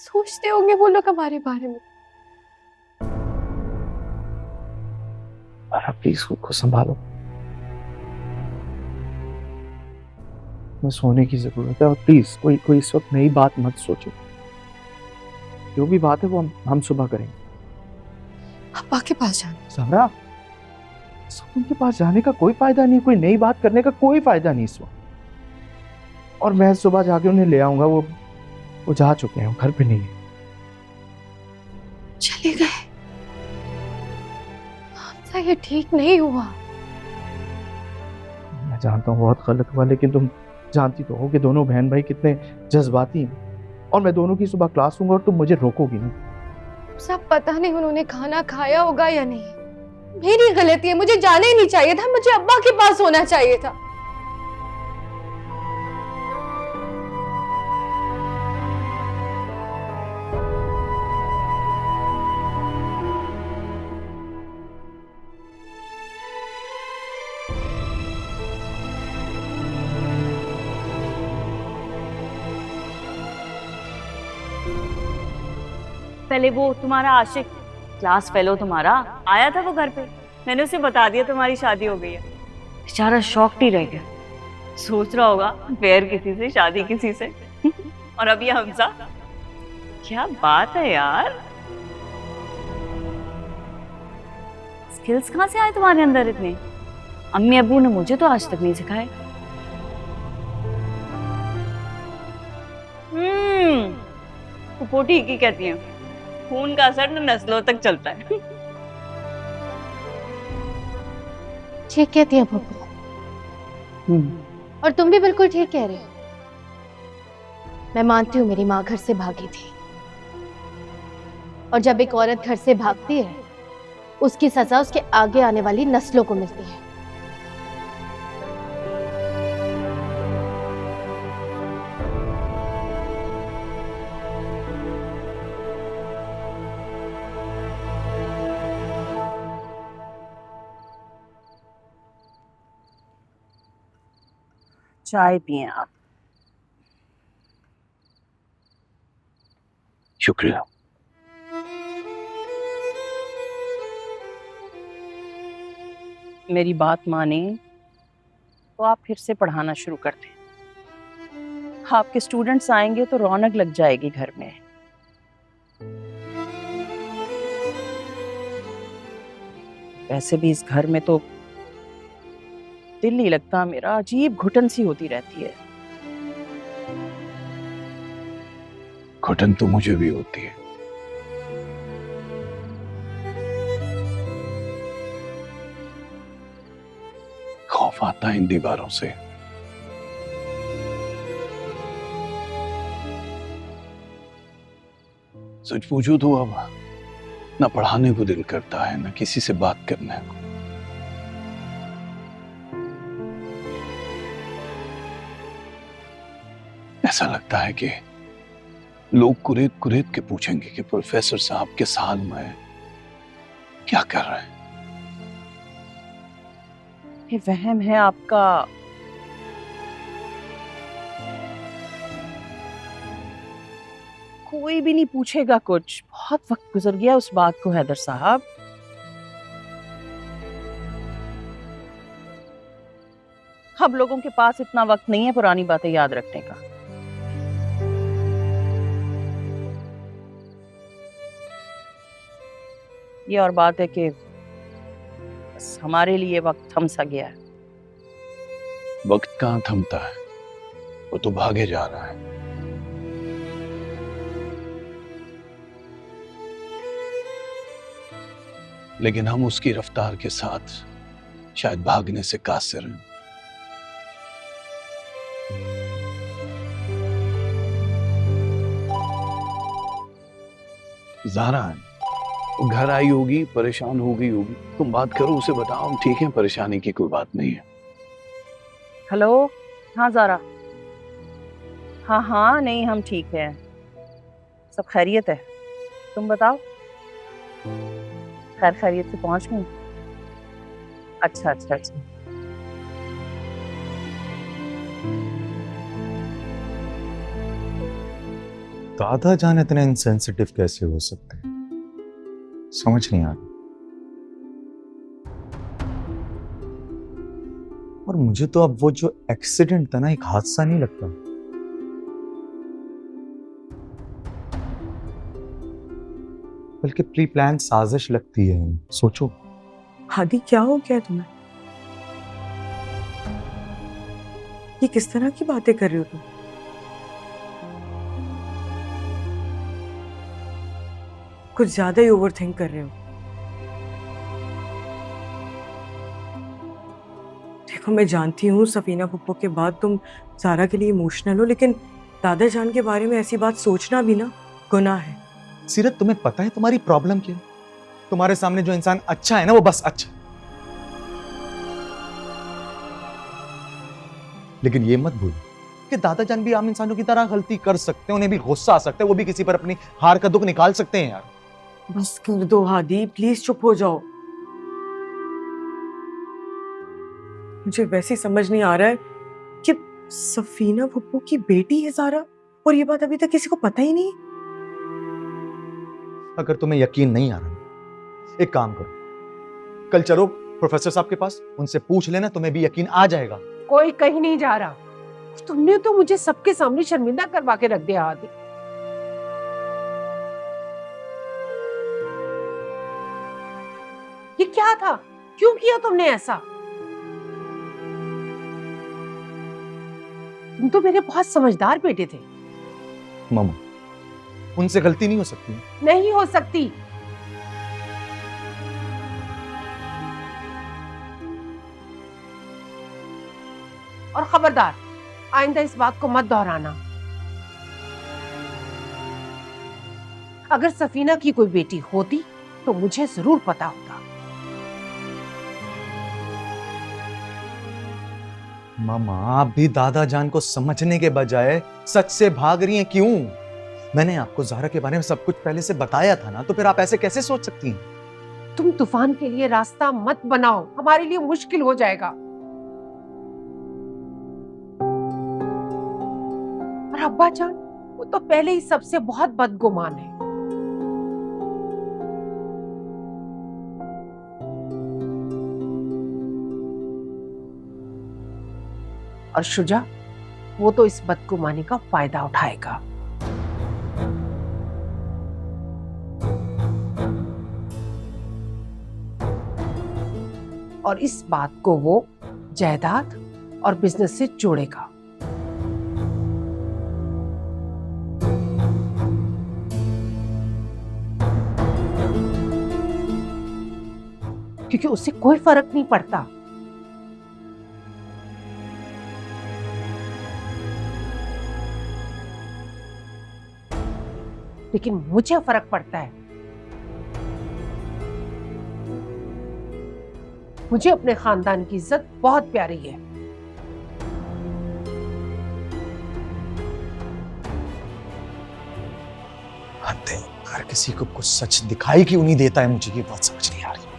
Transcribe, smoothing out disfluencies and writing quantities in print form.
सोचते होंगे वो लोग हमारे बारे में। प्लीज खुद को संभालो, मैं सोने की जरूरत है। और प्लीज कोई कोई इस वक्त नई बात मत सोचो। जो भी बात है वो हम सुबह करेंगे। अब्बा के पास जाना। सहरा, उनके पास जाने का कोई फायदा नहीं, कोई नई बात करने का कोई फायदा नहीं इस वक्त। और मैं सुबह जाके उन्हें ले आऊंगा। वो जा चुके हैं, वो घर पे नहीं है। चले गए? हमसा ये ठीक नहीं हुआ। मैं जानता हूँ बहुत गलत हुआ, लेकिन तुम जानती तो हो कि दोनों बहन भाई कितने जज्बाती हैं। और मैं दोनों की सुबह क्लास लूंगा और तुम मुझे रोकोगी नहीं। सब पता नहीं उन्होंने खाना खाया होगा या नहीं। मेरी गलती है, मुझे जाना ही नहीं चाहिए था, मुझे अब्बा के पास होना चाहिए था। पहले वो तुम्हारा आशिक क्लास फेलो तुम्हारा आया था वो घर पे, मैंने उसे बता दिया तुम्हारी शादी हो गई है। बेचारा शॉक्ड ही रह गया, सोच रहा होगा फेयर किसी से, शादी किसी से। और अब ये हमजा, क्या बात है यार, स्किल्स कहाँ से आए तुम्हारे अंदर इतने? अम्मी अब्बू ने मुझे तो आज तक नहीं सिखाए। फुफो ठीक ही कहती हैं, खून का असर न नस्लों तक चलता है। ठीक कहती है पप्पू। और तुम भी बिल्कुल ठीक कह रहे हो। मैं मानती हूँ मेरी माँ घर से भागी थी, और जब एक औरत घर से भागती है उसकी सजा उसके आगे आने वाली नस्लों को मिलती है। चाय पिए आप। शुक्रिया। मेरी बात माने तो आप फिर से पढ़ाना शुरू कर दें। आपके स्टूडेंट्स आएंगे तो रौनक लग जाएगी घर में। वैसे भी इस घर में तो दिल नहीं लगता मेरा, अजीब घुटन सी होती रहती है। घुटन तो मुझे भी होती है। खौफ आता है इन दीवारों से। सच पूछूं तो अब ना पढ़ाने को दिल करता है, ना किसी से बात करने को। ऐसा लगता है कि लोग कुरेद कुरेद के पूछेंगे कि प्रोफेसर साहब किस हाल में है, क्या कर रहे हैं। ये वहम है आपका। कोई भी नहीं पूछेगा कुछ, बहुत वक्त गुजर गया उस बात को हैदर साहब। अब लोगों के पास इतना वक्त नहीं है पुरानी बातें याद रखने का। ये और बात है कि बस हमारे लिए वक्त थम सा गया है। वक्त कहाँ थमता है, वो तो भागे जा रहा है। लेकिन हम उसकी रफ्तार के साथ शायद भागने से कासिर हैं। ज़ारा है, वो घर आई होगी, परेशान हो गई होगी। तुम बात करो, उसे बताओ हम ठीक हैं, परेशानी की कोई बात नहीं है। हेलो, हाँ ज़ारा, हाँ हाँ, नहीं हम ठीक हैं, सब खैरियत है। तुम बताओ, खैर खैरियत से पहुंच गई? अच्छा अच्छा अच्छा। दादा जान इतने इनसेंसिटिव कैसे हो सकते हैं, समझ नहीं आ रहा। और मुझे तो अब वो जो एक्सीडेंट था ना, एक हादसा नहीं लगता, बल्कि प्री प्लान साजिश लगती है। सोचो। हादी क्या हो गया तुम्हें? ये किस तरह की बातें कर रहे हो तुम? कुछ ज्यादा ही ओवर थिंक कर रहे हो। देखो मैं जानती हूँ सफीना पुप्पो के बाद तुम ज़ारा के लिए इमोशनल हो, लेकिन दादा जान के बारे में ऐसी बात सोचना भी ना गुनाह है। सीरत, तुम्हें पता है तुम्हारी प्रॉब्लम क्या है? तुम्हारे सामने जो इंसान अच्छा है ना, वो बस अच्छा। लेकिन ये मत भूलो कि दादा जान भी आम इंसानों की तरह गलती कर सकते हैं, उन्हें भी गुस्सा आ सकता है, वो भी किसी पर अपनी हार का दुख निकाल सकते हैं यार। बस कर दो हादी, प्लीज चुप हो जाओ। मुझे वैसे समझ नहीं आ रहा है कि सफीना पुप्पो की बेटी है ज़ारा, और ये बात अभी तक किसी को पता ही नहीं। अगर तुम्हें यकीन नहीं आ रहा, एक काम करो, कल चलो प्रोफेसर साहब के पास, उनसे पूछ लेना, तुम्हें भी यकीन आ जाएगा। कोई कहीं नहीं जा रहा। तुमने तो मुझे सबके सामने शर्मिंदा करवा के रख दिया हादी। ये क्या था? क्यों किया तुमने ऐसा? तुम तो मेरे बहुत समझदार बेटे थे। मामा, उनसे गलती नहीं हो सकती। नहीं हो सकती। और खबरदार, आइंदा इस बात को मत दोहराना। अगर सफीना की कोई बेटी होती तो मुझे जरूर पता होता। मामा, आप भी दादा जान को समझने के बजाय सच से भाग रही हैं, क्यों? मैंने आपको ज़ारा के बारे में सब कुछ पहले से बताया था ना, तो फिर आप ऐसे कैसे सोच सकती हैं? तुम तूफान के लिए रास्ता मत बनाओ, हमारे लिए मुश्किल हो जाएगा। और अब्बा जान, वो तो पहले ही सबसे बहुत बदगुमान है। और शुजा, वो तो इस बदगुमानी का फायदा उठाएगा। और इस बात को वो जायदाद और बिजनेस से जोड़ेगा। क्योंकि उससे कोई फर्क नहीं पड़ता। लेकिन मुझे फर्क पड़ता है। मुझे अपने खानदान की इज्जत बहुत प्यारी है। हद है, हर किसी को कुछ सच दिखाई क्यों नहीं देता है, मुझे ये बात समझ नहीं आ रही।